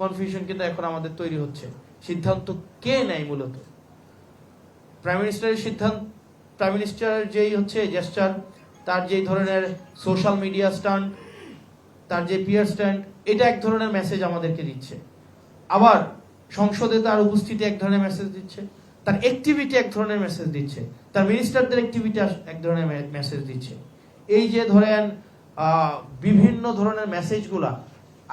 Confusion কিন্তু এখন আমাদের তৈরি হচ্ছে। সিদ্ধান্ত কে নেয় মূলত? প্রাইম মিনিস্টারের সিদ্ধান্ত, প্রাইম মিনিস্টারের যেই হচ্ছে জেস্টার, তার যেই ধরনের সোশ্যাল মিডিয়া স্ট্যান্ড, তার যে পিয়ার স্ট্যান্ড, এটা এক ধরনের মেসেজ আমাদেরকে দিচ্ছে। আবার সংসদে তার উপস্থিতি এক ধরনের মেসেজ দিচ্ছে, তার অ্যাক্টিভিটি এক ধরনের মেসেজ দিচ্ছে, তার মিনিস্টারদের অ্যাক্টিভিটি এক ধরনের মেসেজ দিচ্ছে। এই যে ধরেন বিভিন্ন ধরনের মেসেজগুলা,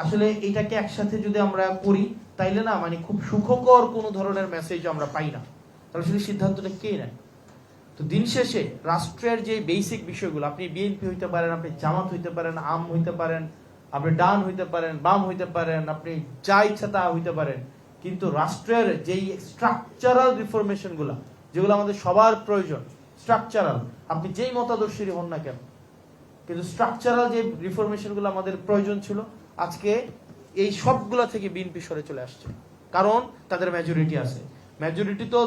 আসলে এটাকে একসাথে যদি আমরা করি তাইলে না মানে খুব সুখকর কোনো ধরনের মেসেজ আমরা পাই না। তাহলে আসলে সিদ্ধান্তটা কে নেয়? তো দিন শেষে রাষ্ট্রের যে বেসিক বিষয়গুলো, আপনি বিএনপি হইতে পারেন, আপনি জামাত হইতে পারেন, আম হইতে পারেন, আপনি ডান হইতে পারেন, বাম হইতে পারেন, আপনি যা ইচ্ছা তা হইতে পারেন, কিন্তু রাষ্ট্রের যেই স্ট্রাকচারাল রিফরমেশন গুলা, যেগুলো আমাদের সবার প্রয়োজন, স্ট্রাকচারাল, আপনি যেই মতাদর্শীরই হন না কেন, কিন্তু স্ট্রাকচারাল যে রিফরমেশন গুলো আমাদের প্রয়োজন ছিল, আজকে এই সবগুলা থেকে বিএনপি সরে চলে আসছে। কারণ তাদের মেজরিটি আছে। মেজরিটি তো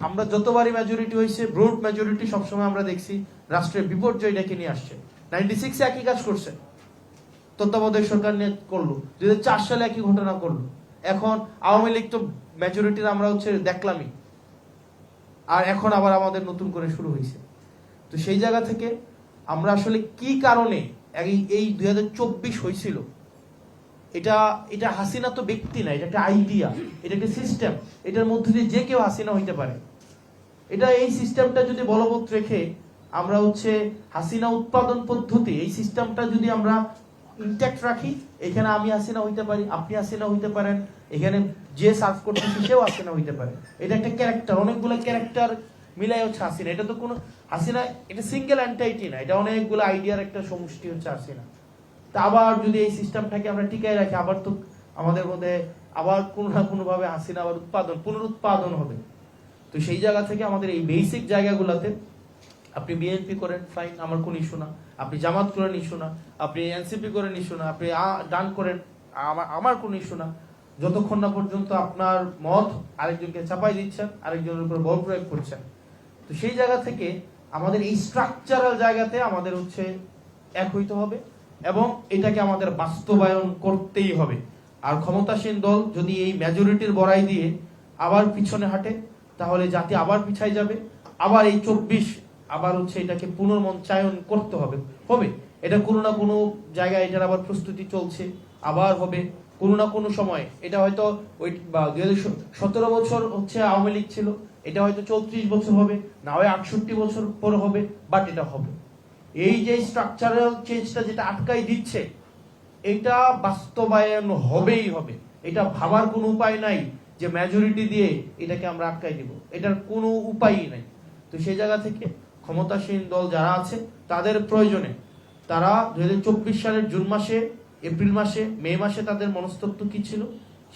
আমরা যতবারই মেজরিটি হয়েছে, ব্রড মেজরিটি সবসময় আমরা দেখছি রাষ্ট্রের বিপর্যয় ডেকে নিয়ে আসছে। 96-এ একই কাজ করছে, তত্ত্বাবধায়ক সরকার নিয়ে করলো, 2004 সালে একই ঘটনা করলো। এখন আওয়ামী লীগ তো মেজরিটির আমরা হচ্ছে দেখলামই, আর এখন আবার আমাদের নতুন করে শুরু হয়েছে। তো সেই জায়গা থেকে আমরা আসলে কি কারণে এই 2024 হয়েছিল, এটা হাসিনা তো ব্যক্তি না, এটা একটা আইডিয়া, এটা একটা সিস্টেম। এটার মধ্যে দিয়ে যে কেউ হাসিনা হইতে পারে। এটা এই সিস্টেমটা যদি বলবৎ রেখে আমরা হচ্ছে হাসিনা উৎপাদন পদ্ধতি, এই সিস্টেমটা যদি আমরা ইনট্যাক্ট রাখি, এখানে আমি হাসিনা হইতে পারি, আপনি হাসিনা হইতে পারেন, এখানে যে সার্ভ করতেছে সেও হাসিনা হইতে পারে। এটা একটা ক্যারেক্টার, অনেকগুলো ক্যারেক্টার মিলাই হচ্ছে হাসিনা। এটা তো কোনো হাসিনা, এটা সিঙ্গেল এন্টাইটি না, এটা অনেকগুলো আইডিয়ার একটা সমষ্টি হচ্ছে হাসিনা। তা আবার যদি এই সিস্টেমটাকে আমরা টিকায় রাখি, আবার তো আমাদের মধ্যে আবার কোনো না কোনো ভাবে হাসিনা আবার পুনরুৎপাদন হবে। তো সেই জায়গা থেকে আমাদের এই বেসিক জায়গাগুলোতে, আপনি বিএনপি করেন ফাইন, আমার কোনো ইস্যু না, আপনি জামাত করেন ইস্যু না, আপনি এনসিপি করেন ইস্যু না, আপনি ডান করেন আমার কোনো ইস্যু না, যতক্ষণ না পর্যন্ত আপনার মত আরেকজনকে চাপাই দিচ্ছেন, আরেকজনের উপর বল প্রয়োগ করছেন। তো সেই জায়গা থেকে আমাদের এই স্ট্রাকচারাল জায়গাতে আমাদের হচ্ছে এক হইতে হবে এবং এটাকে আমাদের বাস্তবায়ন করতেই হবে। আর ক্ষমতাসীন দল যদি এই মেজরিটির বড়াই দিয়ে আবার পিছনে হাঁটে, তাহলে জাতি আবার পিছায় যাবে। আবার এই 24 আবার হচ্ছে এটাকে পুনর্মঞ্চায়ন করতে হবে। এটা কোনো না কোনো জায়গায় এটার আবার প্রস্তুতি চলছে, আবার হবে কোনো না কোনো সময়। এটা হয়তো ওই 2017 বছর হচ্ছে আওয়ামী লীগ ছিল, এটা হয়তো 34 বছর হবে, না হয় 68 বছর পর হবে, বাট এটা হবে। এই যে স্ট্রাকচারাল চেঞ্জটা যেটা আটকাই দিচ্ছে, এটা বাস্তবায়ন হবেই হবে। এটা ভাবার কোনো উপায় নাই যে মেজরিটি দিয়ে এটাকে আমরা আটকাই দিব, এটার কোনো উপায়ই নাই। তো সেই জায়গা থেকে ক্ষমতাসীন দল যারা আছে তাদের প্রয়োজনে তারা 2024 সালের জুন মাসে, এপ্রিল মাসে, মে মাসে তাদের মনস্তত্ত্ব কি ছিল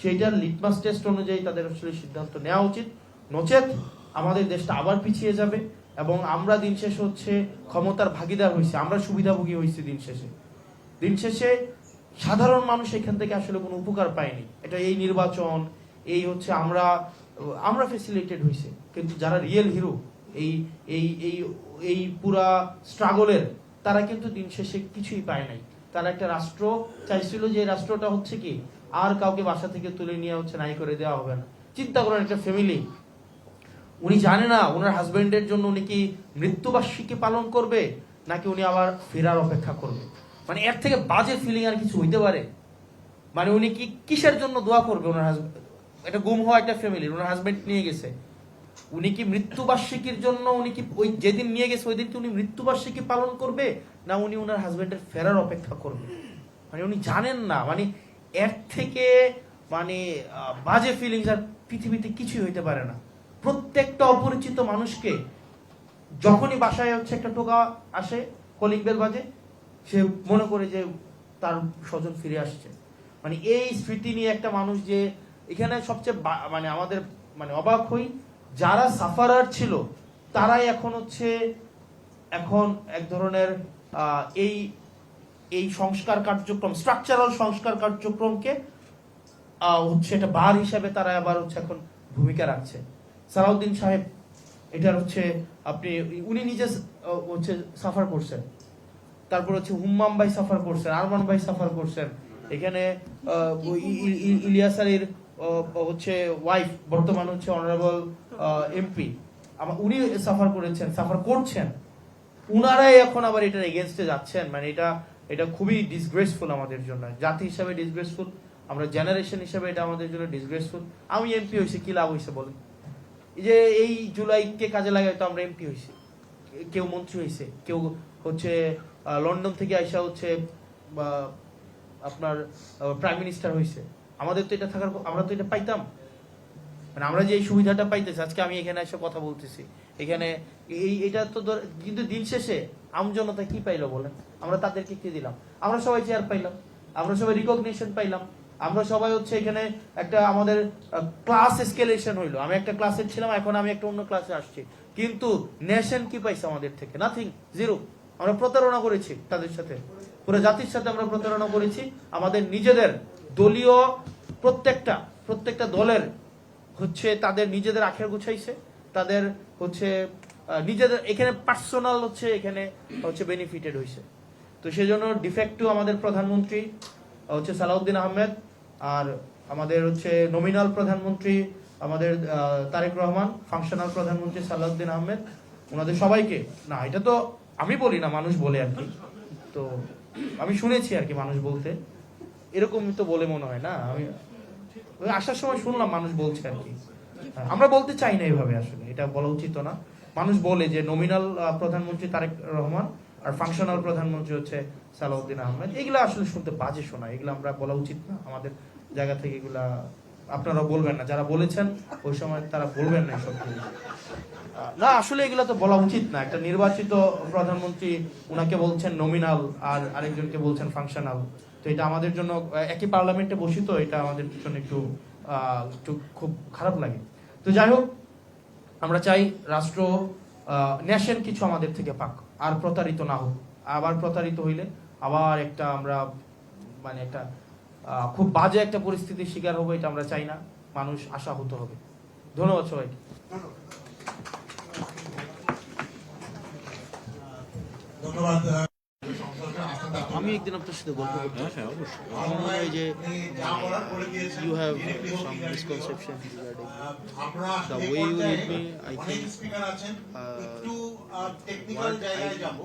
সেইটার লিটমাস টেস্ট অনুযায়ী তাদের আসলে সিদ্ধান্ত নেওয়া উচিত। নচেত আমাদের দেশটা আবার পিছিয়ে যাবে এবং আমরা দিন শেষে হচ্ছে ক্ষমতার ভাগিদার হয়েছে, আমরা সুবিধাভোগী হয়েছি। দিন শেষে সাধারণ মানুষ এখান থেকে আসলে কোনো উপকার পায়নি। এটা এই নির্বাচন, এই হচ্ছে আমরা ফেসিলিটেড হয়েছে, কিন্তু যারা রিয়েল হিরো এই এই এই এই পুরা স্ট্রাগলের, তারা কিন্তু দিন শেষে কিছুই পায় নাই। তারা একটা রাষ্ট্র চাইছিল, যে রাষ্ট্রটা হচ্ছে কি আর কাউকে বাসা থেকে তুলে নিয়ে হচ্ছে নাই করে দেওয়া হবে না। চিন্তা করেন একটা ফ্যামিলি, উনি জানে না ওনার হাজবেন্ডের জন্য উনি কি মৃত্যুবার্ষিকী পালন করবে নাকি উনি আবার ফেরার অপেক্ষা করবে। মানে এর থেকে বাজে ফিলিং আর কিছু হইতে পারে? মানে উনি কি কিসের জন্য দোয়া করবে? ওনার হাজবেন্ড, এটা গুম হওয়া একটা ফ্যামিলি, ওনার হাজবেন্ড নিয়ে গেছে, উনি কি মৃত্যুবার্ষিকীর জন্য, উনি কি ওই যেদিন নিয়ে গেছে ওই দিন কি উনি মৃত্যুবার্ষিকী পালন করবে, না উনি ওনার হাজবেন্ডের ফেরার অপেক্ষা করবে? মানে উনি জানেন না, মানে এর থেকে মানে বাজে ফিলিংস আর পৃথিবীতে কিছুই হইতে পারে না। প্রত্যেকটা অপরিচিত মানুষকে যখনই বাসায় হচ্ছে একটা টোকা আসে, কলিং বেল বাজে, সে মনে করে যে তার স্বজন ফিরে আসছে। মানে এই স্মৃতি নিয়ে একটা মানুষ, যে এখানে সবচেয়ে মানে আমাদের মানে অবাক হই, যারা সাফারার ছিল তারাই এখন হচ্ছে এক ধরনের এই এই সংস্কার কার্যক্রম, স্ট্রাকচারাল সংস্কার কার্যক্রমকে হচ্ছে একটা বার হিসাবে তারা আবার হচ্ছে এখন ভূমিকা রাখছে। সালাউদ্দিন সাহেব এটার হচ্ছে উনি নিজে হচ্ছে সাফার করছেন, তারপর হচ্ছে হুম্মাম ভাই সাফার করছেন, আরমান ভাই সাফার করছেন, এখানে ইলিয়াস আলীর হচ্ছে ওয়াইফ বর্তমান হচ্ছে অনারেবল এমপি, উনি সাফার করেছেন, সাফার করছেন, উনারাই এখন আবার এটার এগেনস্টে যাচ্ছেন। মানে এটা খুবই ডিসগ্রেসফুল আমাদের জন্য, জাতি হিসাবে ডিসগ্রেসফুল, আমরা জেনারেশন হিসাবে এটা আমাদের জন্য ডিসগ্রেসফুল। আমি এমপি হয়েছি, কি লাভ হয়েছে বলেন? এই যে এই জুলাইকে কাজে লাগাই তো আমরা এমপি হয়েছি, কেউ মন্ত্রী হয়েছে, কেউ হচ্ছে লন্ডন থেকে আইসা হচ্ছে আপনার প্রাইম মিনিস্টার হয়েছে। আমাদের তো এটা থাকার, আমরা তো এটা পাইতাম, মানে আমরা যে এই সুবিধাটা পাইতেছি, আজকে আমি এখানে এসে কথা বলতেছি এখানে, এটা তো কিন্তু দিন শেষে আমজনতা কি পাইলো বলেন? আমরা তাদেরকে কি দিলাম? আমরা সবাই চেয়ার পাইলাম, আমরা সবাই রিকগনিশন পাইলাম, আমরা সবাই হচ্ছে এখানে একটা আমাদের ক্লাস এসকেলেশন হইলো। আমি একটা ক্লাসে ছিলাম, এখন আমি একটা অন্য ক্লাসে আসছি, কিন্তু নেশন কি পাইছে আমাদের থেকে? Nothing, zero. আমরা প্রতারণা করেছি তাদের সাথে, পুরো জাতির সাথে আমরা প্রতারণা করেছি। আমাদের নিজেদের দলীয় প্রত্যেকটা দলের হচ্ছে তাদের নিজেদের আখের গুছাইছে, তাদের হচ্ছে নিজেদের এখানে পার্সোনাল হচ্ছে এখানে হচ্ছে বেনিফিটেড হয়েছে। তো সেজন্য ডিফেক্টিভ আমাদের প্রধানমন্ত্রী হচ্ছে সালাউদ্দিন আহমেদ, আর আমাদের হচ্ছে নমিনাল প্রধানমন্ত্রী আমাদের তারেক রহমান, ফাংশনাল প্রধানমন্ত্রী সালাউদ্দিন আহমেদ, ওনাদের সবাইকে, না এটা তো আমি বলি না, মানুষ বলে আর কি, তো আমি শুনেছি আর কি মানুষ বলতে, এরকম তো বলে মনে হয় না, আমি আসার সময় শুনলাম মানুষ বলছে আর কি। আমরা বলতে চাই না এইভাবে, আসলে এটা বলা উচিত না। মানুষ বলে যে নমিনাল প্রধানমন্ত্রী তারেক রহমান আর ফাংশনাল প্রধানমন্ত্রী হচ্ছে সালাউদ্দিন আহমেদ, এগুলা আসলে শুনতে বাজে শোনা, এগুলো আমরা বলা উচিত না আমাদের জায়গা থেকে, এগুলা আপনারা বলবেন না, যারা বলেছেন ওই সময় তারা বলবেন না এসব না, আসলে এগুলো তো বলা উচিত না। একটা নির্বাচিত প্রধানমন্ত্রী, উনাকে বলছেন নমিনাল আর আরেকজনকে বলছেন ফাংশনাল, তো এটা আমাদের জন্য, একই পার্লামেন্টে বসি তো, এটা আমাদের জন্য একটু খুব খারাপ লাগে। তো যাই হোক, আমরা চাই রাষ্ট্র নেশন কিছু আমাদের থেকে পাক, আর প্রতারিত না হোক। আবার প্রতারিত হইলে আবার একটা আমরা মানে একটা খুব বাজে একটা পরিস্থিতির শিকার হবো, এটা আমরা চাই না, মানুষ আশাহত হবে। ধন্যবাদ সবাইকে। ধন্যবাদ। আমি একদিন আপনার সাথে গল্প করতে, আমার মনে হয় যে you have some misconception regarding the way you lead me. I think speaker আছেন, একটু টেকনিক্যাল জায়গায় যাব।